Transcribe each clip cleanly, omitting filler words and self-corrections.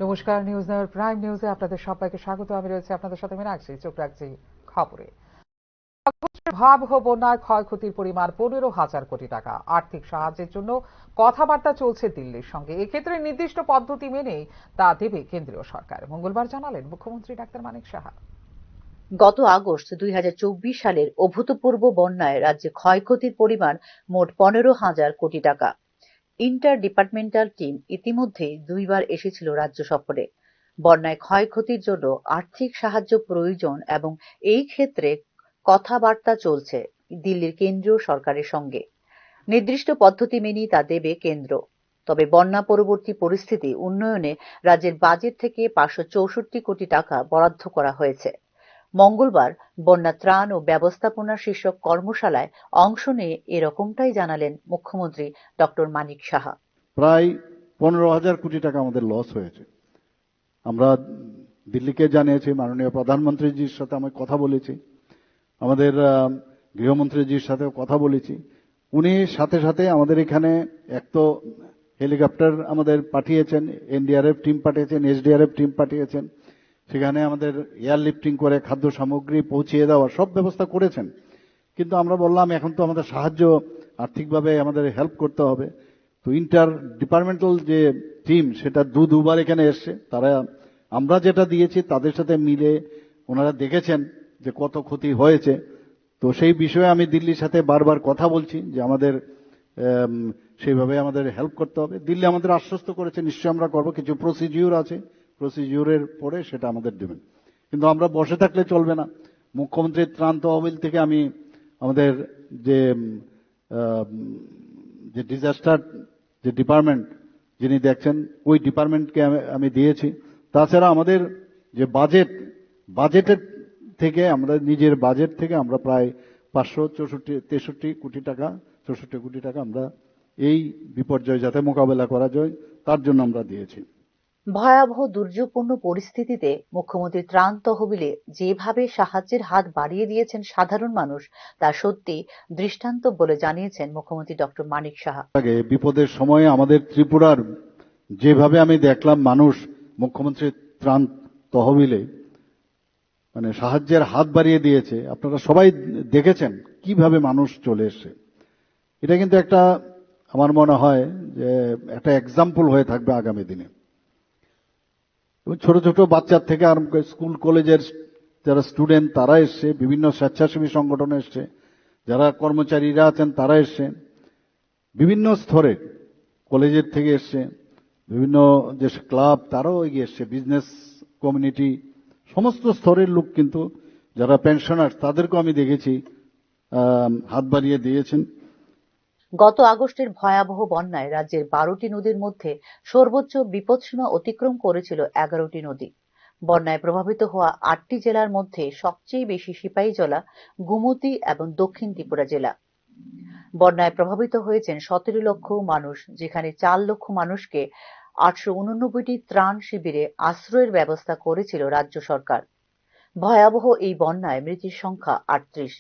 নমস্কার, নিউজ নেওয়ার প্রাইম নিউজে আপনাদের সবাইকে স্বাগত। আমি রয়েছে আপনাদের সাথে মীনাক্ষী। চোখ রাখছি খবরে। ভয়াবহ বন্যায় ক্ষয়ক্ষতির পরিমাণ 15,000 কোটি টাকা। আর্থিক সাহায্যের জন্য কথাবার্তা চলছে দিল্লির সঙ্গে। এক্ষেত্রে নির্দিষ্ট পদ্ধতি মেনেই তা দেবে কেন্দ্রীয় সরকার, মঙ্গলবার জানালেন মুখ্যমন্ত্রী ডাক্তার মানিক সাহা। গত আগস্ট 2024 সালের অভূতপূর্ব বন্যায় রাজ্যে ক্ষয়ক্ষতির পরিমাণ মোট 15,000 কোটি টাকা। ইন্টার ডিপার্টমেন্টাল টিম ইতিমধ্যেই 2বার এসেছিল রাজ্য সফরে। বন্যায় ক্ষয়ক্ষতির জন্য আর্থিক সাহায্য প্রয়োজন এবং এই ক্ষেত্রে কথাবার্তা চলছে দিল্লির কেন্দ্রীয় সরকারের সঙ্গে। নির্দিষ্ট পদ্ধতি মেনেই তা দেবে কেন্দ্র। তবে বন্যা পরবর্তী পরিস্থিতি উন্নয়নে রাজ্যের বাজেট থেকে 564 কোটি টাকা বরাদ্দ করা হয়েছে। মঙ্গলবার বন্যা ত্রাণ ও ব্যবস্থাপনা শীর্ষক কর্মশালায় অংশ নিয়ে এরকমটাই জানালেন মুখ্যমন্ত্রী ডক্টর মানিক সাহা। প্রায় 15,000 কোটি টাকা আমাদের লস হয়েছে। আমরা দিল্লিকে জানিয়েছি, মাননীয় প্রধানমন্ত্রীজির সাথে আমি কথা বলেছি, আমাদের গৃহমন্ত্রীজির সাথেও কথা বলেছি। উনি সাথে সাথে আমাদের এখানে এক তো হেলিকপ্টার আমাদের পাঠিয়েছেন, এনডিআরএফ টিম পাঠিয়েছেন, এসডিআরএফ টিম পাঠিয়েছেন, সেখানে আমাদের এয়ার লিফটিং করে খাদ্য সামগ্রী পৌঁছিয়ে দেওয়া সব ব্যবস্থা করেছেন। কিন্তু আমরা বললাম এখন তো আমাদের সাহায্য আর্থিকভাবে আমাদের হেল্প করতে হবে। তো ইন্টার ডিপার্টমেন্টাল যে টিম সেটা দুবার এখানে এসছে। তারা আমরা যেটা দিয়েছি তাদের সাথে মিলে ওনারা দেখেছেন যে কত ক্ষতি হয়েছে। তো সেই বিষয়ে আমি দিল্লির সাথে বারবার কথা বলছি যে আমাদের সেইভাবে আমাদের হেল্প করতে হবে। দিল্লি আমাদের আশ্বস্ত করেছে নিশ্চয়ই আমরা করবো, কিছু প্রসিডিউর আছে, প্রসিডিউরের পরে সেটা আমাদের দেবেন। কিন্তু আমরা বসে থাকলে চলবে না। মুখ্যমন্ত্রীর ত্রাণ তহবিল থেকে আমি আমাদের যে ডিজাস্টার যে ডিপার্টমেন্ট যিনি দেখছেন ওই ডিপার্টমেন্টকে আমি দিয়েছি। তাছাড়া আমাদের যে বাজেটের থেকে আমরা নিজের বাজেট থেকে আমরা প্রায় 563 কোটি টাকা আমরা এই বিপর্যয় যাতে মোকাবেলা করা যায় তার জন্য আমরা দিয়েছি। ভয়াবহ দুর্যোগপূর্ণ পরিস্থিতিতে মুখ্যমন্ত্রী ত্রাণ তহবিলে যেভাবে সাহায্যের হাত বাড়িয়ে দিয়েছেন সাধারণ মানুষ, তা সত্যি দৃষ্টান্ত বলে জানিয়েছেন মুখ্যমন্ত্রী ডক্টর মানিক সাহা। আগে বিপদের সময়ে আমাদের ত্রিপুরার যেভাবে আমি দেখলাম মানুষ মুখ্যমন্ত্রীর ত্রাণ তহবিলে মানে সাহায্যের হাত বাড়িয়ে দিয়েছে, আপনারা সবাই দেখেছেন কিভাবে মানুষ চলে এসছে। এটা কিন্তু একটা আমার মনে হয় যে একটা এক্সাম্পল হয়ে থাকবে আগামী দিনে। ছোট ছোট বাচ্চার থেকে আরম্ভ করে স্কুল কলেজের যারা স্টুডেন্ট তারা এসছে, বিভিন্ন স্বেচ্ছাসেবী সংগঠন এসছে, যারা কর্মচারীরা আছেন তারা এসছে, বিভিন্ন স্তরের কলেজের থেকে এসছে, বিভিন্ন যে ক্লাব তারাও এগিয়ে এসছে, বিজনেস কমিউনিটি সমস্ত স্তরের লোক, কিন্তু যারা পেনশনার তাদেরকেও আমি দেখেছি হাত বাড়িয়ে দিয়েছেন। গত আগস্টের ভয়াবহ বন্যায় রাজ্যের 12টি নদীর মধ্যে সর্বোচ্চ বিপদসীমা অতিক্রম করেছিল 11টি নদী। বন্যায় প্রভাবিত হওয়া 8টি জেলার মধ্যে সবচেয়ে বেশি সিপাহীজলা, গোমতী এবং দক্ষিণ ত্রিপুরা জেলা। বন্যায় প্রভাবিত হয়েছেন 17 লক্ষ মানুষ, যেখানে 4 লক্ষ মানুষকে 889টি ত্রাণ শিবিরে আশ্রয়ের ব্যবস্থা করেছিল রাজ্য সরকার। ভয়াবহ এই বন্যায় মৃতের সংখ্যা 38।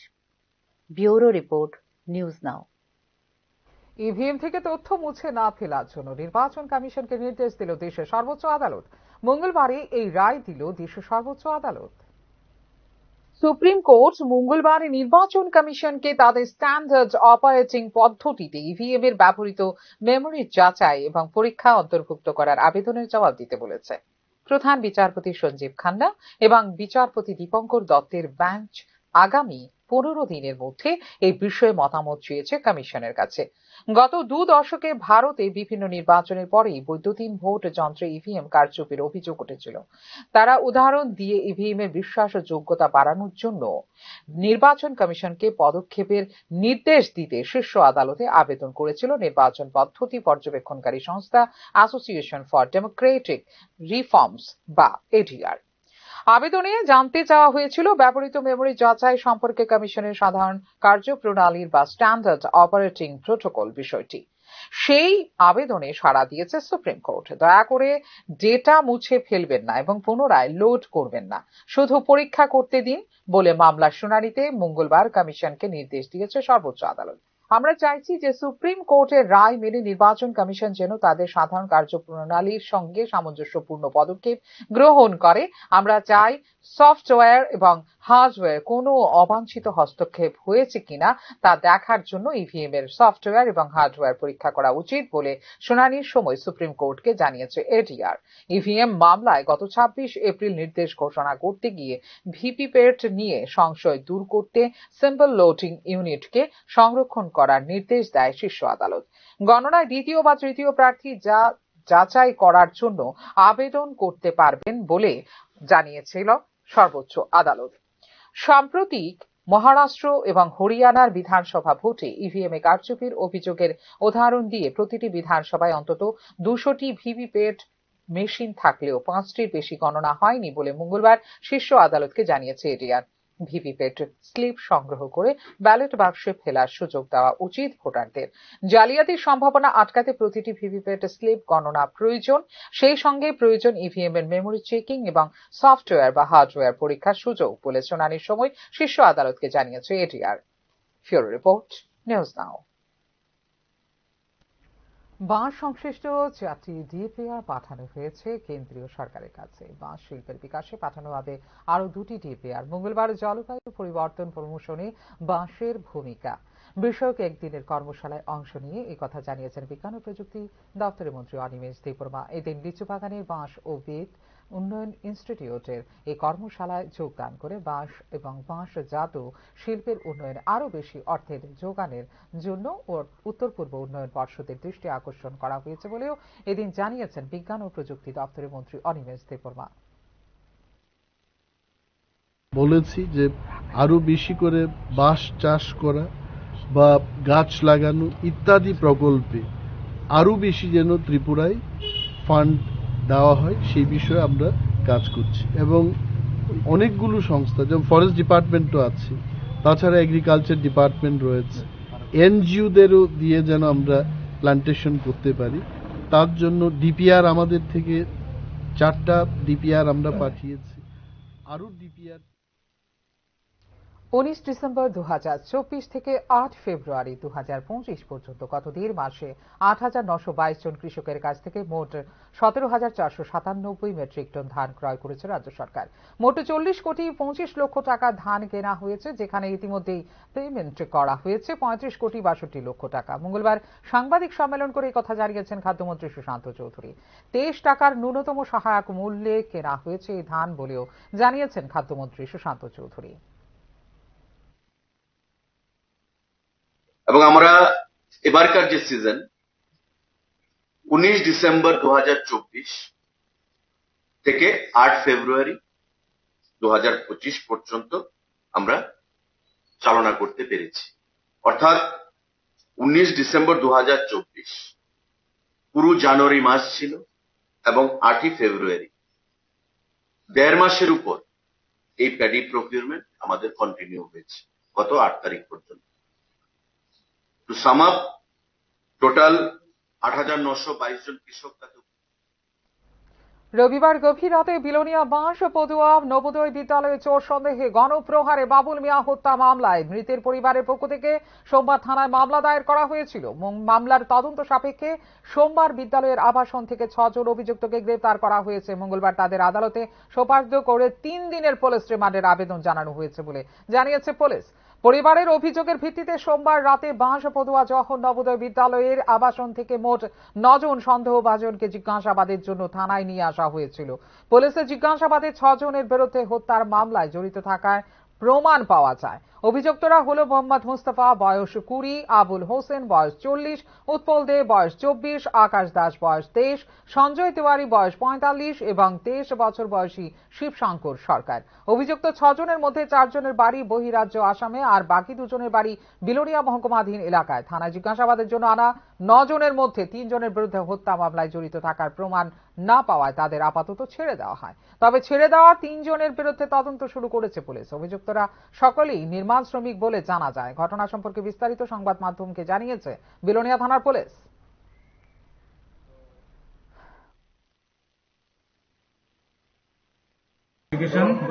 ব্যুরো রিপোর্ট, নিউজ নাও। ইভিএম থেকে তথ্য মুছে না ফেলার জন্য নির্বাচন কমিশনকে নির্দেশ দিল দেশের সর্বোচ্চ আদালত। মঙ্গলবারই এই রায় দিল দেশের সর্বোচ্চ আদালত। সুপ্রিম কোর্ট মঙ্গলবার নির্বাচন কমিশনকে তাদের স্ট্যান্ডার্ড অপারেটিং পদ্ধতিতে ইভিএম এর ব্যবহৃত মেমোরি যাচাই এবং পরীক্ষা অন্তর্ভুক্ত করার আবেদনের জবাব দিতে বলেছে। প্রধান বিচারপতি সঞ্জীব খান্না এবং বিচারপতি দীপঙ্কর দত্তের বেঞ্চ আগামী 15 দিনের মধ্যে এই বিষয়ে মতামত চেয়েছে কমিশনের কাছে। গত 2 দশকে ভারতে বিভিন্ন নির্বাচনের পরেই বৈদ্যুতিন ভোট যন্ত্রে ইভিএম কারচুপির অভিযোগ উঠেছিল। তারা উদাহরণ দিয়ে ইভিএম এর বিশ্বাস ও যোগ্যতা বাড়ানোর জন্য নির্বাচন কমিশনকে পদক্ষেপের নির্দেশ দিতে শীর্ষ আদালতে আবেদন করেছিল নির্বাচন পদ্ধতি পর্যবেক্ষণকারী সংস্থা অ্যাসোসিয়েশন ফর ডেমোক্রেটিক রিফর্মস বা এডিআর। আবেদনে জানতে চাওয়া হয়েছিল ব্যবহৃত মেমোরি যাচাই সম্পর্কে কমিশনের সাধারণ কার্যপ্রণালীর বা স্ট্যান্ডার্ড অপারেটিং প্রোটোকল বিষয়টি। সেই আবেদনে সাড়া দিয়েছে সুপ্রিম কোর্ট। দয়া করে ডেটা মুছে ফেলবেন না এবং পুনরায় লোড করবেন না, শুধু পরীক্ষা করতে দিন বলে মামলার শুনানিতে মঙ্গলবার কমিশনকে নির্দেশ দিয়েছে সর্বোচ্চ আদালত। আমরা চাইছি যে সুপ্রিম কোর্টের রায় মেনে নির্বাচন কমিশন যেন তাদের সাধারণ কার্যপ্রণালীর সঙ্গে সামঞ্জস্যপূর্ণ পদক্ষেপ গ্রহণ করে। আমরা চাই সফটওয়্যার এবং হার্ডওয়্যার কোনো অবাঞ্ছিত হস্তক্ষেপ হয়েছে কিনা তা দেখার জন্য ইভিএম এর সফটওয়্যার এবং হার্ডওয়্যার পরীক্ষা করা উচিত বলে শুনানির সময় সুপ্রিম কোর্টকে জানিয়েছে এডিআর। ইভিএম মামলায় গত 26 এপ্রিল নির্দেশ ঘোষণা করতে গিয়ে ভিভিপ্যাট নিয়ে সংশয় দূর করতে সিম্বল লোডিং ইউনিটকে সংরক্ষণ করার নির্দেশ দেয় শীর্ষ আদালত। গণনায় দ্বিতীয় বা তৃতীয় প্রার্থী যাচাই করার জন্য আবেদন করতে পারবেন বলে জানিয়েছিল সর্বোচ্চ আদালত। সাম্প্রতিক মহারাষ্ট্র এবং হরিয়ানার বিধানসভা ভোটে ইভিএম এ কারচুপির অভিযোগের উদাহরণ দিয়ে প্রতিটি বিধানসভায় অন্তত 200টি ভিভিপ্যাট মেশিন থাকলেও 5টির বেশি গণনা হয়নি বলে মঙ্গলবার শীর্ষ আদালতকে জানিয়েছে এডিআর। ভিভিপ্যাট স্লিপ সংগ্রহ করে ব্যালট বাক্সে ফেলার সুযোগ দেওয়া উচিত ভোটারদের। জালিয়াতির সম্ভাবনা আটকাতে প্রতিটি ভিভিপ্যাট স্লিপ গণনা প্রয়োজন, সেই সঙ্গে প্রয়োজন ইভিএম এর মেমোরি চেকিং এবং সফটওয়্যার বা হার্ডওয়্যার পরীক্ষার সুযোগ বলে শুনানির সময় শীর্ষ আদালতকে জানিয়েছে ADR. Bureau report, news now. বাঁশ সংশ্লিষ্ট 4টি ডিপিআর পাঠানো হয়েছে কেন্দ্রীয় সরকারের কাছে। বাঁশ শিল্পের বিকাশে পাঠানো হবে আরো 2টি ডিপিআর। মঙ্গলবার জলবায়ু পরিবর্তন প্রমোশনে বাঁশের ভূমিকা বিষয়ক একদিনের কর্মশালায় অংশ নিয়ে একথা জানিয়েছেন বিজ্ঞান ও প্রযুক্তি দপ্তরের মন্ত্রী অনিমেষ দেববর্মা। এদিন লিচুবাগানের বাঁশ ও বেত উন্নয়ন ইনস্টিটিউটের এই কর্মশালায় যোগদান করে বাঁশ এবং বাঁশজাত শিল্পের উন্নয়নে আরও বেশি অর্থের যোগানের জন্য উত্তর পূর্ব উন্নয়ন পর্ষদের দৃষ্টি আকর্ষণ করা হয়েছে বলেও এদিন জানিয়েছেন বিজ্ঞান ও প্রযুক্তি দপ্তরের মন্ত্রী অনিমেষ দেববর্মা। বলেছি যে আরো বেশি করে বাঁশ চাষ করা বা গাছ লাগানো ইত্যাদি প্রকল্পে আরো বেশি যেন ত্রিপুরায় ফান্ড দেওয়া হয় সেই বিষয়ে আমরা কাজ করছি এবং অনেকগুলো সংস্থা যেমন ফরেস্ট ডিপার্টমেন্টও আছে, তাছাড়া এগ্রিকালচার ডিপার্টমেন্ট রয়েছে, এনজিওদেরও দিয়ে যেন আমরা প্ল্যান্টেশন করতে পারি। তার জন্য ডিপিআর আমাদের থেকে 4টা ডিপিআর আমরা পাঠিয়েছি, আরো ডিপিআর 19 ডিসেম্বর 2024 থেকে 8 ফেব্রুয়ারি 2025 পর্যন্ত গত 1.5 মাসে 8,922 জন কৃষকের কাছ থেকে মোট 17,497 মেট্রিক টন ধান ক্রয় করেছে রাজ্য সরকার। মোট 40 কোটি 25 লক্ষ টাকা ধান কেনা হয়েছে, যেখানে ইতিমধ্যেই পেমেন্ট করা হয়েছে 35 কোটি 62 লক্ষ টাকা। মঙ্গলবার সাংবাদিক সম্মেলন করে কথা জানিয়েছেন খাদ্যমন্ত্রী সুশান্ত চৌধুরী। 23 টাকার ন্যূনতম সহায়ক মূল্যে কেনা হয়েছে এই ধান বলেও জানিয়েছেন খাদ্যমন্ত্রী সুশান্ত চৌধুরী। এবং আমরা এবারকার যে সিজন 19 ডিসেম্বর 2024 থেকে 8 ফেব্রুয়ারি 2025 পর্যন্ত আমরা চালনা করতে পেরেছি। অর্থাৎ 19 ডিসেম্বর 2024 পুরো জানুয়ারি মাস ছিল এবং 8 ফেব্রুয়ারি 1.5 মাসের উপর এই প্যাডি প্রকিউরমেন্ট আমাদের কন্টিনিউ হয়েছে গত 8 তারিখ পর্যন্ত। To sum up, total 8,922 জন কৃষক তাতে। রবিবার গভীর রাতে বিলোনিয়া বাঁশ পদুয়া নবোদয় বিদ্যালয়ে চোর সন্দেহে গণপ্রহারে বাবুল মিয়া হত্যা মামলায় মৃতের পরিবারের পক্ষ থেকে সোমবার থানায় মামলা দায়ের করা হয়েছিল। মামলার তদন্ত সাপেক্ষে সোমবার বিদ্যালয়ের আবাসন থেকে 6 জন অভিযুক্তকে গ্রেপ্তার করা হয়েছে। মঙ্গলবার তাদের আদালতে সোপর্দ করে 3 দিনের পুলিশ রিমান্ডের আবেদন জানানো হয়েছে বলে জানিয়েছে পুলিশ। পরিবারের অভিযোগের ভিত্তিতে সোমবার রাতে বাঁশ পদুয়া জওহর নবোদয় বিদ্যালয়ের আবাসন থেকে মোট 9 জন সন্দেহভাজনকে জিজ্ঞাসাবাদের জন্য থানায় নিয়ে আসা হয়েছিল। পুলিশের জিজ্ঞাসাবাদে 6 জনের বিরুদ্ধে হত্যার মামলায় জড়িত থাকার প্রমাণ পাওয়া যায়। অভিযুক্তরা হলো মোহাম্মদ মুস্তাফা বয়স 20, আবুল হোসেন বয়স 40, উৎপল দে বয়স 24, আকাশ দাস বয়স 23, সঞ্জয় তিওয়ারি বয়স 45 এবং 23 বছর বয়সী শিবশঙ্কর সরকার। অভিযুক্ত 6 জনের মধ্যে 4 জনের বাড়ি বহিরাজ্য আসামে আর বাকি 2 জনের বাড়ি বিলোনিয়া মহকুমাধীন এলাকায়। থানায় জিজ্ঞাসাবাদের জন্য আনা 9 জনের মধ্যে 3 জনের বিরুদ্ধে হত্যা মামলায় জড়িত থাকার প্রমাণ না পাওয়ায় তাদের আপাতত ছেড়ে দেওয়া হয়। তবে ছেড়ে দেওয়া 3 জনের বিরুদ্ধে তদন্ত শুরু করেছে পুলিশ। অভিযুক্তরা সকলেই নির্মাণ শ্রমিক বলে জানা যায়। ঘটনা সম্পর্কে বিস্তারিত সংবাদ মাধ্যমকে জানিয়েছে বিলোনিয়া থানার police.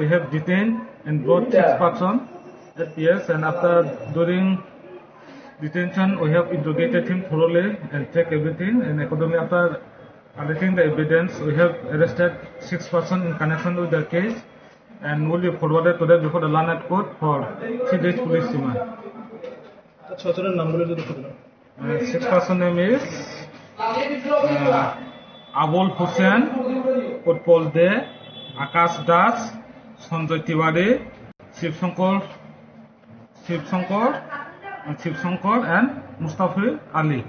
We have detained and brought 6 persons. Yes, and after during detention, we have interrogated him thoroughly and checked everything. And accordingly, after collecting the evidence, we have arrested 6 persons in connection with the case and will be forwarded today before the Lanad Court for 3 days police remand. 6 person name is Abul Hussain, Utpal De, Akash Das, Sanjay Tiwari, Shiv Shankar and Mustafa Ali.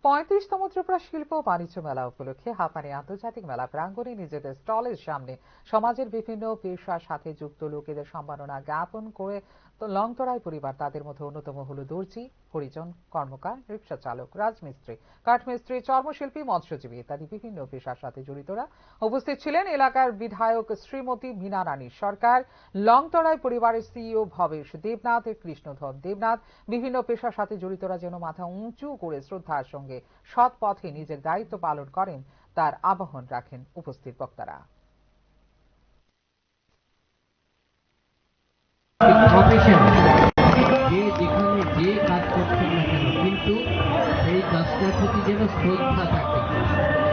35তম ত্রিপুরা শিল্প ও বাণিজ্য মেলা উপলক্ষে হাঁপানি আন্তর্জাতিক মেলা প্রাঙ্গণে নিজেদের স্টলের সামনে সমাজের বিভিন্ন পেশার সাথে যুক্ত লোকেদের সম্মাননা জ্ঞাপন করে লংতরাই পরিবার। তাদের মধ্যে অন্যতম হল দর্জি, হরিজন, কর্মকার, রিক্সা চালক, রাজমিস্ত্রি, কাঠমিস্ত্রি, চর্মশিল্পী, মৎস্যজীবী ইত্যাদি বিভিন্ন পেশার সাথে জড়িতরা। উপস্থিত ছিলেন এলাকার বিধায়ক শ্রীমতী মীনা রানী সরকার, লংতরাই পরিবারের সিইও ভবেশ দেবনাথ, কৃষ্ণধন দেবনাথ। বিভিন্ন পেশার সাথে জড়িতরা যেন মাথা উঁচু করে শ্রদ্ধার সঙ্গে সৎ পথে নিজের দায়িত্ব পালন করেন তার আহ্বান রাখেন উপস্থিত বক্তারা। যে যেখানে যে কাজ করছেন না কেন, কিন্তু সেই কাজটার প্রতি যেন শ্রদ্ধা থাকে,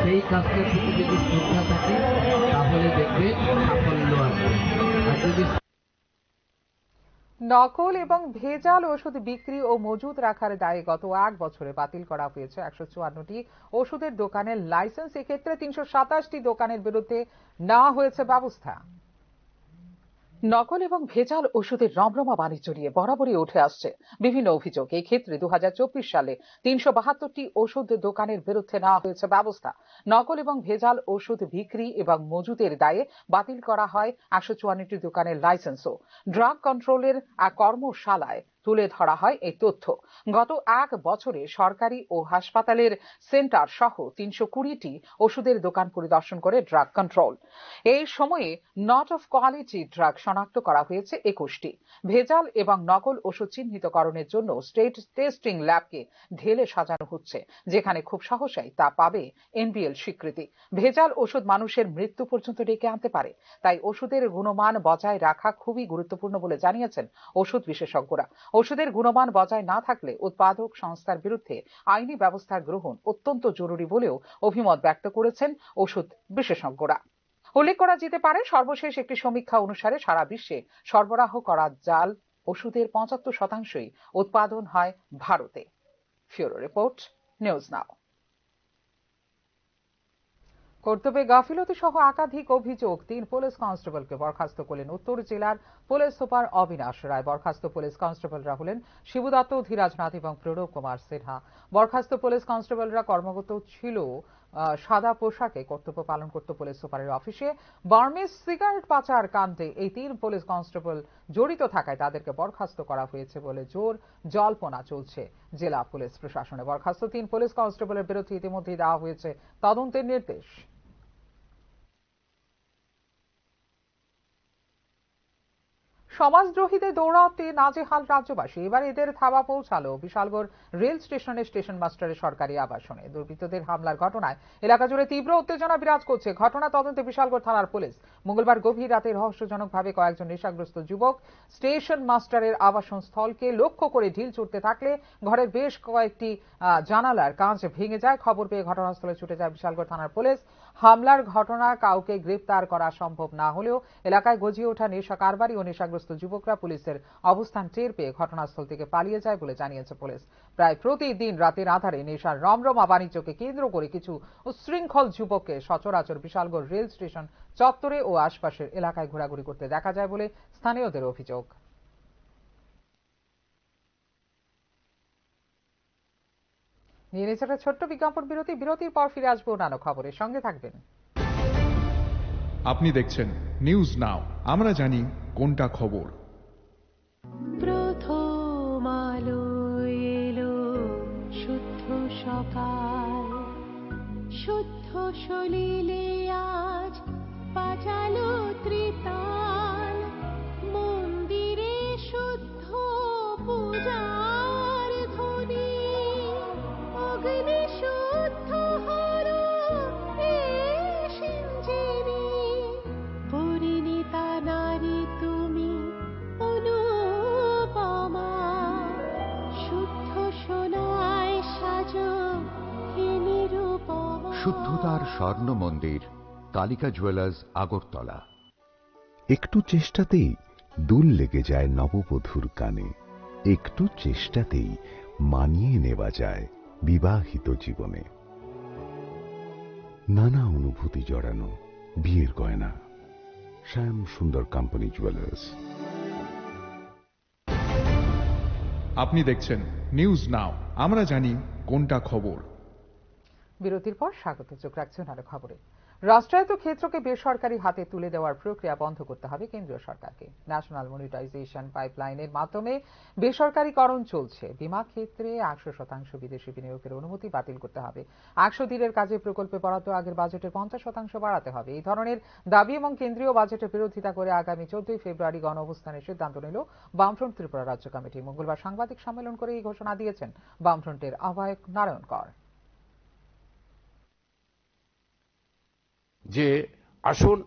সেই কাজটার প্রতি যদি শ্রদ্ধা থাকে তাহলে দেখবে সাফল্য আসবে। আর যদি নকল এবং ভেজাল ওষুধ বিক্রি ও মজুত রাখার দায়ে গত 1 বছরে বাতিল করা হয়েছে 154টি ওষুধের দোকানের লাইসেন্স। এক্ষেত্রে 327টি দোকানের বিরুদ্ধে নেওয়া হয়েছে ব্যবস্থা। নকল এবং ভেজাল ওষুধের রমরমা বাণিজ্য নিয়ে বরাবরই উঠে আসছে বিভিন্ন অভিযোগ। এই ক্ষেত্রে 2024 সালে 372টি ওষুধ দোকানের বিরুদ্ধে নেওয়া হয়েছে ব্যবস্থা। নকল এবং ভেজাল ওষুধ বিক্রি এবং মজুতের দায়ে বাতিল করা হয় 154টি দোকানের লাইসেন্সও। ড্রাগ কন্ট্রোলের এক কর্মশালায় তুলে ধরা হয় এই তথ্য। গত 1 বছরে সরকারি ও হাসপাতালের সেন্টার সহ 320টি ওষুধের দোকান পরিদর্শন করে ড্রাগ কন্ট্রোল। এই সময়ে নট অফ কোয়ালিটি ড্রাগ শনাক্ত করা হয়েছে 21টি। ভেজাল এবং নকল ওষুধ চিহ্নিতকরণের জন্য স্টেট টেস্টিং ল্যাবকে ঢেলে সাজানো হচ্ছে, যেখানে খুব সহসাই তা পাবে এনবিএল স্বীকৃতি। ভেজাল ওষুধ মানুষের মৃত্যু পর্যন্ত ডেকে আনতে পারে, তাই ওষুধের গুণমান বজায় রাখা খুবই গুরুত্বপূর্ণ বলে জানিয়েছেন ওষুধ বিশেষজ্ঞরা। ওষুধের গুণমান বজায় না থাকলে উৎপাদক সংস্থার বিরুদ্ধে আইনি ব্যবস্থা গ্রহণ অত্যন্ত জরুরি বলেও অভিমত ব্যক্ত করেছেন ওষুধ বিশেষজ্ঞরা। উল্লেখ করা যেতে পারে, সর্বশেষ একটি সমীক্ষা অনুসারে সারা বিশ্বে সরবরাহ করা জাল ওষুধের 75%ই উৎপাদন হয় ভারতে। ফিউরো রিপোর্ট, নিউজ নাও। কর্তব্যে গাফিলতি সহ একাধিক অভিযোগ 3 পুলিশ কনস্টেবলকে বরখাস্ত করলেন উত্তর জেলার পুলিশ সুপার অবিনাশ রায়। বরখাস্ত পুলিশ কনস্টেবলরা হলেন শিবদত্ত, ধীরাজ নাথ এবং প্রণব কুমার সিনহা। বরখাস্ত পুলিশ কনস্টেবলরা কর্মরত ছিল সাদা পোশাকে কর্তব্য পালন করত পুলিশ সুপারের অফিসে। বার্মিজ সিগারেট পাচার কাণ্ডে এই 3 পুলিশ কনস্টেবল জড়িত থাকায় তাদেরকে বরখাস্ত করা হয়েছে বলে জোর জল্পনা চলছে জেলা পুলিশ প্রশাসনে। বরখাস্ত 3 পুলিশ কনস্টেবলের বিরুদ্ধে ইতিমধ্যেই দেওয়া হয়েছে তদন্তের নির্দেশ। সমাজদ্রোহীদের দৌড়াতে নাজেহাল রাজ্যবাসী। এবার এদের থাবা পৌঁছালো বিশালগড় রেল স্টেশনের স্টেশন মাস্টারের সরকারি আবাসনে। দুর্বৃত্তদের হামলার ঘটনায় এলাকা জুড়ে তীব্র উত্তেজনা বিরাজ করছে। ঘটনা তদন্তে বিশালগড় থানার পুলিশ মঙ্গলবার গভীর রাতে রহস্যজনকভাবে কয়েকজন নেশাগ্রস্ত যুবক স্টেশন মাস্টারের আবাসন স্থলকে লক্ষ্য করে ঢিল ছুটতে থাকলে ঘরের বেশ কয়েকটি জানালার কাঁচ ভেঙে যায়। খবর পেয়ে ঘটনাস্থলে ছুটে যায় বিশালগড় থানার পুলিশ। হামলার ঘটনা কাউকে গ্রেফতার করা সম্ভব না হলেও এলাকায় গজিয়ে ওঠা নেশা কারবারি ও নেশাগ্রস্ত যুবকরা পুলিশের অবস্থান টের পেয়ে ঘটনাস্থল থেকে পালিয়ে যায় বলে জানিয়েছে পুলিশ। প্রায় প্রতিদিন রাতের আধারে নেশার রমরমা বাণিজ্যকে কেন্দ্র করে কিছু উচ্ছৃঙ্খল যুবককে সচরাচর বিশালগড় রেল স্টেশন চত্বরে ও আশপাশের এলাকায় ঘোরাঘুরি করতে দেখা যায় বলে স্থানীয়দের অভিযোগ। নিয়ে নিচ্ছে একটা ছোট্ট বিজ্ঞাপন বিরতি। বিরতির পর ফিরে আসবো অন্যান্য খবরের সঙ্গে থাকবেন। আপনি দেখছেন নিউজ নাও, আমরা জানি কোনটা খবর। প্রথম আলো এলো শুদ্ধ সকাল, শুদ্ধ সলিলে আজ বাজালো ত্রিতাল, মন্দিরে শুদ্ধ পূজার ধ্বনি, অগ্নি শুদ্ধ হলো সিঞ্জিনি, পরিণীতা নারী তুমি অনুপমা। শুদ্ধতার স্বর্ণ মন্দির কালিকা জুয়েলার্স আগরতলা। একটু চেষ্টাতেই দুল লেগে যায় নববধূর কানে, একটু চেষ্টাতেই মানিয়ে নেওয়া যায় বিবাহিত জীবনে। নানা অনুভূতি জড়ানো বিয়ের গয়না। শ্যাম সুন্দর কোম্পানি জুয়েলার্স। আপনি দেখছেন নিউজ নাও, আমরা জানি কোনটা খবর। বিরতির পর স্বাগত। চোখ রাখছেন আরো খবরে। রাষ্ট্রায়ত্ত ক্ষেত্রকে বেসরকারি হাতে তুলে দেওয়ার প্রক্রিয়া বন্ধ করতে হবে কেন্দ্রীয় সরকারকে। ন্যাশনাল মনিটাইজেশন পাইপলাইনের মাধ্যমে বেসরকারীকরণ চলছে। বিমা ক্ষেত্রে 100% বিদেশি বিনিয়োগের অনুমতি বাতিল করতে হবে। 100 দিনের কাজে প্রকল্পে বরাদ্দ আগের বাজেটের 50% বাড়াতে হবে। এই ধরনের দাবি এবং কেন্দ্রীয় বাজেটের বিরোধিতা করে আগামী 14 ফেব্রুয়ারি গণ অবস্থানের সিদ্ধান্ত নিল বামফ্রন্ট ত্রিপুরা রাজ্য কমিটি। মঙ্গলবার সাংবাদিক সম্মেলন করে এই ঘোষণা দিয়েছেন বামফ্রন্টের আহ্বায়ক নারায়ণ কর। যে আসুন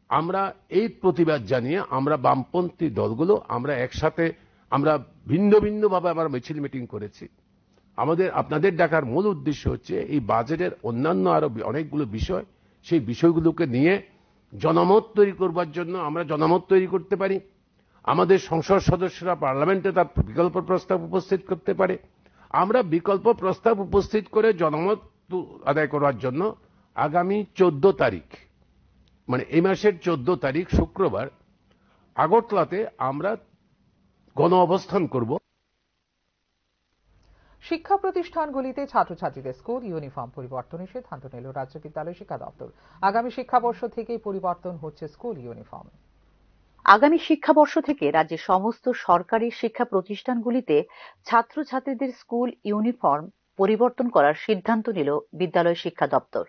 আমরা এই প্রতিবাদ জানিয়ে আমরা বামপন্থী দলগুলো আমরা একসাথে আমরা ভিন্ন ভিন্ন ভাবে আমরা মিছিল মিটিং করেছি। আমাদের আপনাদের ডাকার মূল উদ্দেশ্য হচ্ছে এই বাজেটের অন্যান্য আরো অনেকগুলো বিষয়, সেই বিষয়গুলোকে নিয়ে জনমত তৈরি করবার জন্য আমরা জনমত তৈরি করতে পারি। আমাদের সংসদ সদস্যরা পার্লামেন্টে তার বিকল্প প্রস্তাব উপস্থিত করতে পারে। আমরা বিকল্প প্রস্তাব উপস্থিত করে জনমত আদায় করার জন্য আগামী 14 তারিখ মানে এই মাসের 14 তারিখ শুক্রবার আগরতলাতে আমরা গণ অবস্থান করব। শিক্ষা প্রতিষ্ঠানগুলিতে ছাত্রছাত্রীদের স্কুল ইউনিফর্ম পরিবর্তনের সিদ্ধান্ত নিল রাজ্য বিদ্যালয় শিক্ষা দপ্তর। আগামী শিক্ষাবর্ষ থেকেই পরিবর্তন হচ্ছে স্কুল ইউনিফর্ম। আগামী শিক্ষাবর্ষ থেকে রাজ্যের সমস্ত সরকারি শিক্ষা প্রতিষ্ঠানগুলিতে ছাত্রছাত্রীদের স্কুল ইউনিফর্ম পরিবর্তন করার সিদ্ধান্ত নিল বিদ্যালয় শিক্ষা দপ্তর।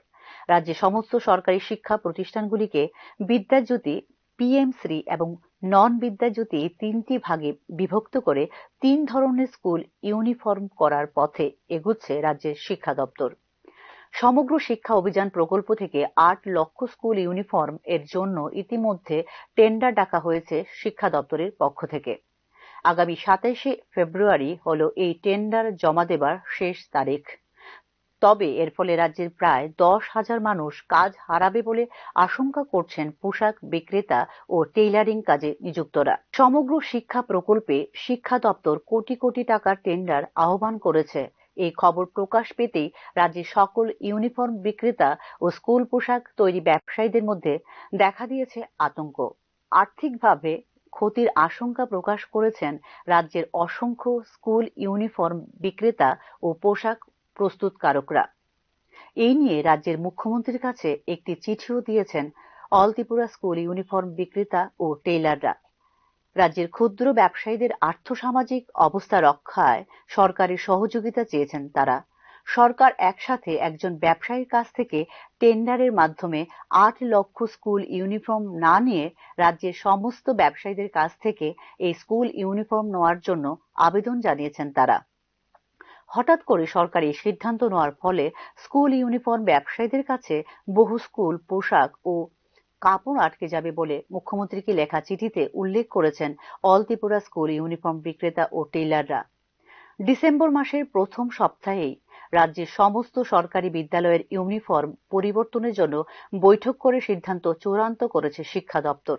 রাজ্যের সমস্ত সরকারি শিক্ষা প্রতিষ্ঠানগুলিকে বিদ্যাজ্যোতি, পিএম3 এবং নন বিদ্যাজ্যোতি 3টি ভাগে বিভক্ত করে 3 ধরনের স্কুল ইউনিফর্ম করার পথে এগুচ্ছে রাজ্যের শিক্ষা দপ্তর। সমগ্র শিক্ষা অভিযান প্রকল্প থেকে 8 লক্ষ স্কুল ইউনিফর্ম এর জন্য ইতিমধ্যে টেন্ডার ডাকা হয়েছে শিক্ষা দপ্তরের পক্ষ থেকে। আগামী 27 ফেব্রুয়ারি হল এই টেন্ডার জমা দেবার শেষ তারিখ। তবে এর ফলে রাজ্যের প্রায় 10,000 মানুষ কাজ হারাবে বলে আশঙ্কা করছেন পোশাক বিক্রেতা ও টেইলারিং কাজে নিযুক্তরা। সমগ্র শিক্ষা প্রকল্পে শিক্ষা দপ্তর কোটি কোটি টাকার টেন্ডার আহ্বান করেছে। এই খবর প্রকাশ পেতেই রাজ্যের সকল ইউনিফর্ম বিক্রেতা ও স্কুল পোশাক তৈরি ব্যবসায়ীদের মধ্যে দেখা দিয়েছে আতঙ্ক। আর্থিকভাবে ক্ষতির আশঙ্কা প্রকাশ করেছেন রাজ্যের অসংখ্য স্কুল ইউনিফর্ম বিক্রেতা ও পোশাক প্রস্তুতকারকরা। এই নিয়ে রাজ্যের মুখ্যমন্ত্রীর কাছে একটি চিঠিও দিয়েছেন অল ত্রিপুরা স্কুল ইউনিফর্ম বিক্রেতা ও টেইলাররা। রাজ্যের ক্ষুদ্র ব্যবসায়ীদের আর্থসামাজিক অবস্থা রক্ষায় সরকারের সহযোগিতা চেয়েছেন তারা। সরকার একসাথে একজন ব্যবসায়ীর কাছ থেকে টেন্ডারের মাধ্যমে 8 লক্ষ স্কুল ইউনিফর্ম না নিয়ে রাজ্যের সমস্ত ব্যবসায়ীদের কাছ থেকে এই স্কুল ইউনিফর্ম নেওয়ার জন্য আবেদন জানিয়েছেন তারা। হঠাৎ করে সরকার এই সিদ্ধান্ত নেওয়ার ফলে স্কুল ইউনিফর্ম ব্যবসায়ীদের কাছে বহু স্কুল পোশাক ও কাপড় আটকে যাবে বলে মুখ্যমন্ত্রীকে লেখা চিঠিতে উল্লেখ করেছেন অল ত্রিপুরা স্কুল ইউনিফর্ম বিক্রেতা ও টেইলাররা। ডিসেম্বর মাসের প্রথম সপ্তাহেই রাজ্যের সমস্ত সরকারি বিদ্যালয়ের ইউনিফর্ম পরিবর্তনের জন্য বৈঠক করে সিদ্ধান্ত চূড়ান্ত করেছে শিক্ষা দপ্তর।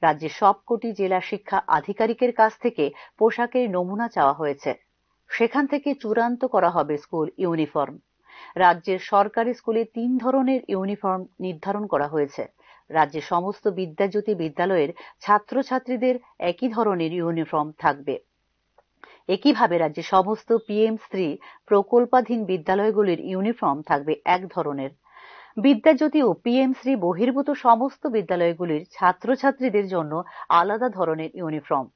রাজ্যের সবকটি জেলা শিক্ষা আধিকারিকের কাছ থেকে পোশাকের নমুনা চাওয়া হয়েছে। সেখান থেকে চূড়ান্ত করা হবে স্কুল ইউনিফর্ম। রাজ্যের সরকারি স্কুলে 3 ধরনের ইউনিফর্ম নির্ধারণ করা হয়েছে। রাজ্যের সমস্ত বিদ্যাজ্যোতি বিদ্যালয়ের ছাত্রছাত্রীদের একই ধরনের ইউনিফর্ম থাকবে। একইভাবে রাজ্যের সমস্ত পিএম3 প্রকল্পাধীন বিদ্যালয়গুলির ইউনিফর্ম থাকবে এক ধরনের। বিদ্যাজ্যোতি ও পিএম3 বহির্ভূত সমস্ত বিদ্যালয়গুলির ছাত্রছাত্রীদের জন্য আলাদা ধরনের ইউনিফর্ম।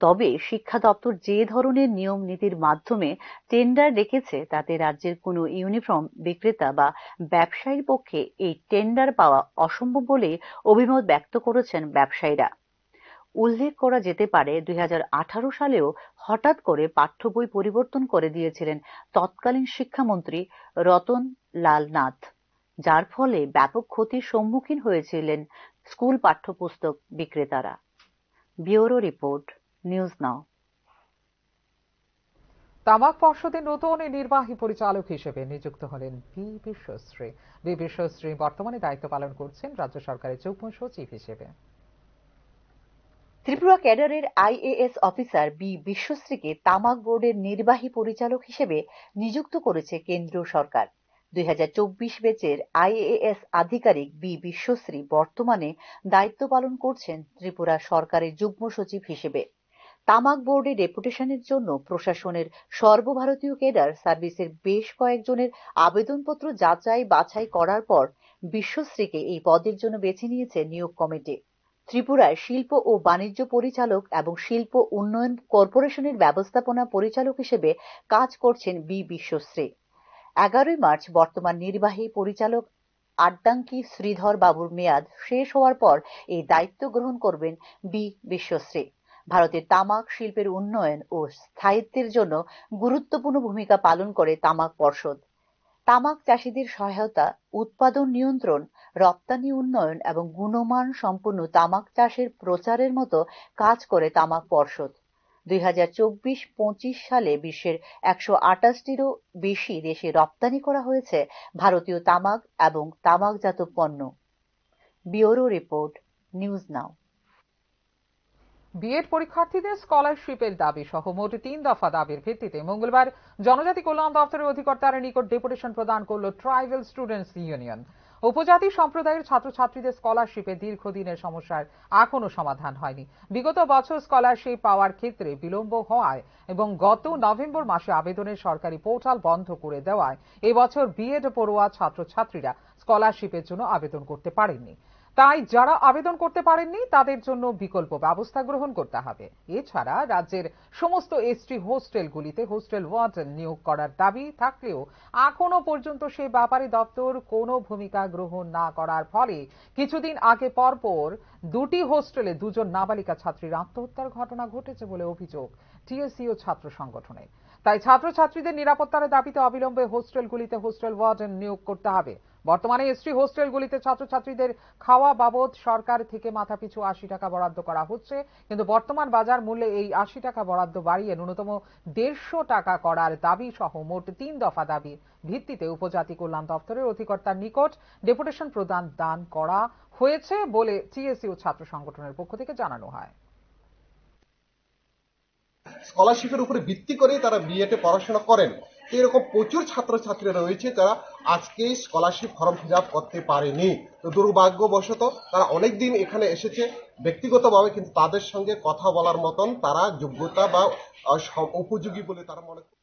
তবে শিক্ষা দপ্তর যে ধরনের নিয়ম নীতির মাধ্যমে টেন্ডার রেখেছে তাতে রাজ্যের কোনো ইউনিফর্ম বিক্রেতা বা ব্যবসায়ীর পক্ষে এই টেন্ডার পাওয়া অসম্ভব বলে অভিমত ব্যক্ত করেছেন ব্যবসায়ীরা। উল্লেখ করা যেতে পারে 2018 সালেও হঠাৎ করে পাঠ্য বই পরিবর্তন করে দিয়েছিলেন তৎকালীন শিক্ষামন্ত্রী রতন লাল নাথ, যার ফলে ব্যাপক ক্ষতির সম্মুখীন হয়েছিলেন স্কুল পাঠ্যপুস্তক বিক্রেতারা। ব্যুরো রিপোর্ট, নিউজ নাও। তামাক পর্ষদের নতুন নির্বাহী পরিচালক হিসেবে নিযুক্ত হলেন বি বিশ্বশ্রী। বি বিশ্বশ্রী বর্তমানে দায়িত্ব পালন করছেন রাজ্য সরকারের যুগ্ম সচিব হিসেবে। ত্রিপুরা ক্যাডারের আইএএস অফিসার বি বিশ্বশ্রীকে তামাক বোর্ডের নির্বাহী পরিচালক হিসেবে নিযুক্ত করেছে কেন্দ্রীয় সরকার। 2024 ব্যাচের আইএএস আধিকারিক বি বিশ্বশ্রী বর্তমানে দায়িত্ব পালন করছেন ত্রিপুরা সরকারের যুগ্ম সচিব হিসেবে। তামাক বোর্ডের ডেপুটেশনের জন্য প্রশাসনের সর্বভারতীয় ক্যাডার সার্ভিসের বেশ কয়েকজনের আবেদনপত্র যাচাই বাছাই করার পর বিশ্বশ্রীকে এই পদের জন্য বেছে নিয়েছে নিয়োগ কমিটি। ত্রিপুরায় শিল্প ও বাণিজ্য পরিচালক এবং শিল্প উন্নয়ন কর্পোরেশনের ব্যবস্থাপনা পরিচালক হিসেবে কাজ করছেন বি বিশ্বশ্রী। 11 মার্চ বর্তমান নির্বাহী পরিচালক আড্ডাঙ্কি শ্রীধর বাবুর মেয়াদ শেষ হওয়ার পর এই দায়িত্ব গ্রহণ করবেন বি বিশ্বশ্রী। ভারতের তামাক শিল্পের উন্নয়ন ও স্থায়িত্বের জন্য গুরুত্বপূর্ণ ভূমিকা পালন করে তামাক পর্ষদ। তামাক চাষীদের সহায়তা, উৎপাদন নিয়ন্ত্রণ, রপ্তানি উন্নয়ন এবং গুণমান সম্পন্ন তামাক চাষের প্রচারের মতো কাজ করে তামাক পর্ষদ। 2024-25 সালে বিশ্বের 128টিরও বেশি দেশে রপ্তানি করা হয়েছে ভারতীয় তামাক এবং তামাকজাত পণ্য। Bureau report, news now. BEd পরীক্ষার্থীদের স্কলারশিপের দাবি সহ মোট 3 দফা দাবির ভিত্তিতে মঙ্গলবার জনজাতি কল্যাণ দপ্তরের অধিকর্তার নিকট ডেপুটেশন প্রদান করল ট্রাইবাল স্টুডেন্টস ইউনিয়ন। উপজাতি সম্প্রদায়ের ছাত্রছাত্রীদের স্কলারশিপে দীর্ঘদিনের সমস্যার এখনো সমাধান হয়নি। বিগত বছর স্কলারশিপ পাওয়ার ক্ষেত্রে বিলম্ব হওয়ায় এবং গত নভেম্বর মাসে আবেদনের সরকারি পোর্টাল বন্ধ করে দেওয়ায় এবছর বিএড পড়ুয়া ছাত্রছাত্রীরা স্কলারশিপের জন্য আবেদন করতে পারেননি। তাই যারা আবেদন করতে পারেননি তাদের জন্য বিকল্প ব্যবস্থা গ্রহণ করতে হবে। এছাড়া রাজ্যের সমস্ত এসটি হোস্টেলগুলিতে হোস্টেল ওয়ার্ডেন নিয়োগ করার দাবি থাকলেও এখনো পর্যন্ত সে ব্যাপারে দপ্তর কোনো ভূমিকা গ্রহণ না করার ফলে কিছুদিন আগে পরপর 2টি হোস্টেলে 2 জন নাবালিকা ছাত্রীর আত্মহত্যার ঘটনা ঘটেছে বলে অভিযোগ টিএসসিও ছাত্র সংগঠনের। তাই ছাত্রছাত্রীদের নিরাপত্তার দাবিতে অবিলম্বে হোস্টেলগুলিতে হোস্টেল ওয়ার্ডেন নিয়োগ করতে হবে। বর্তমানে এসটি হোস্টেলগুলিতে ছাত্রছাত্রীদের খাওয়া বাবদ সরকার থেকে মাথাপিছু 80 টাকা বরাদ্দ করা হচ্ছে, কিন্তু বর্তমান বাজার মূল্যে এই 80 টাকা বরাদ্দ বাড়িয়ে ন্যূনতম 150 টাকা করার দাবি সহ মোট 3 দফা দাবির ভিত্তিতে উপজাতি কল্যাণ দপ্তরের অধিকর্তার নিকট ডেপুটেশন প্রদান করা হয়েছে বলে টিএসসিও ছাত্র সংগঠনের পক্ষ থেকে জানানো হয়। স্কলারশিপের উপরে ভিত্তি করেই তারা বিএডে পড়াশোনা করেন। এরকম প্রচুর ছাত্রছাত্রীরা রয়েছে যারা আজকে স্কলারশিপ ফর্ম ফিল আপ করতে পারেনি। তো দুর্ভাগ্যবশত তারা অনেকদিন এখানে এসেছে ব্যক্তিগতভাবে, কিন্তু তাদের সঙ্গে কথা বলার মতন তারা যোগ্যতা বা উপযোগী বলে তারা মনে করে।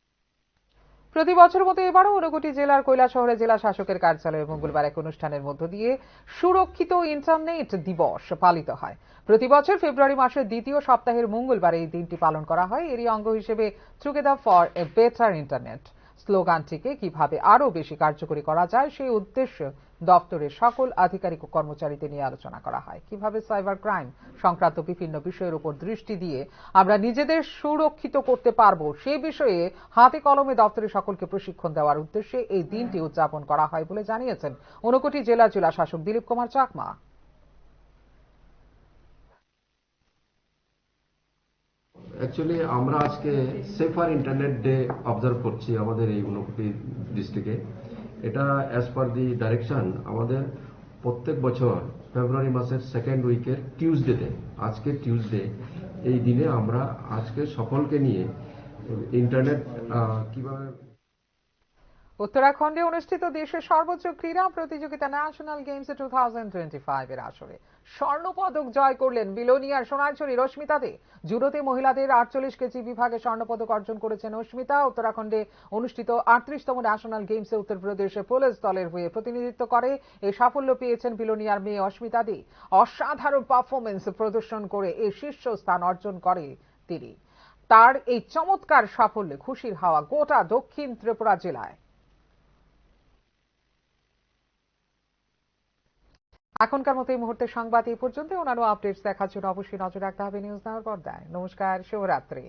প্রতি বছর মতো এবারও ঊনকোটি জেলার কৈলাসহরে জেলা শাসকের কার্যালয়ে মঙ্গলবার এক অনুষ্ঠানের মধ্য দিয়ে সুরক্ষিত ইন্টারনেট দিবস পালিত হয়। প্রতি বছর ফেব্রুয়ারি মাসের দ্বিতীয় সপ্তাহের মঙ্গলবার এই দিনটি পালন করা হয়। এরই অঙ্গ হিসেবে together for a better internet স্লোগানটিকে কিভাবে আরও বেশি কার্যকরী করা যায় সেই উদ্দেশ্যে দপ্তরের সকল আধিকারিক ও কর্মচারীদের নিয়ে আলোচনা করা হয়। কিভাবে সাইবার ক্রাইম সংক্রান্ত বিভিন্ন বিষয়ের উপর দৃষ্টি দিয়ে আমরা নিজেদের সুরক্ষিত করতে পারবো সে বিষয়ে হাতে কলমে দপ্তরের সকলকে প্রশিক্ষণ দেওয়ার উদ্দেশ্যে এই দিনটি উদযাপন করা হয় বলে জানিয়েছেন ঊনকোটি জেলা শাসক দিলীপ কুমার চাকমা। অ্যাকচুয়ালি আমরা আজকে সেফার ইন্টারনেট ডে অবজার্ভ করছি আমাদের এই ঊনকোটি ডিস্ট্রিক্টে। এটা অ্যাজ পার দি ডাইরেকশন আমাদের প্রত্যেক বছর ফেব্রুয়ারি মাসের সেকেন্ড উইকের টিউসডেতে, আজকে টিউসডে, এই দিনে আমরা আজকে সকলকে নিয়ে ইন্টারনেট কিভাবে। উত্তরাখণ্ডে অনুষ্ঠিত দেশের সর্বোচ্চ ক্রীড়া প্রতিযোগিতা ন্যাশনাল গেমস 2025 এর আসরে স্বর্ণপদক জয় করলেন বিলোনিয়ার সোনাঝুরি অস্মিতা দে। জুডোতে মহিলাদের 48 কেজি বিভাগে স্বর্ণপদক অর্জন করেছেন অস্মিতা। উত্তরাখণ্ডে অনুষ্ঠিত 38তম ন্যাশনাল গেমসে উত্তরপ্রদেশের পুলিশ দলের হয়ে প্রতিনিধিত্ব করে এই সাফল্য পেয়েছেন বিলোনিয়ার মেয়ে অস্মিতা দে। অসাধারণ পারফরমেন্স প্রদর্শন করে এই শীর্ষস্থান অর্জন করে তিনি। তার এই চমৎকার সাফল্যে খুশির হাওয়া গোটা দক্ষিণ ত্রিপুরা জেলায়। এখনকার মতো এই মুহূর্তে সংবাদ এই পর্যন্ত। অন্যান্য আপডেটস দেখার জন্য অবশ্যই নজর রাখতে হবে নিউজ নাওর পর্দায়। নমস্কার, শুভরাত্রি।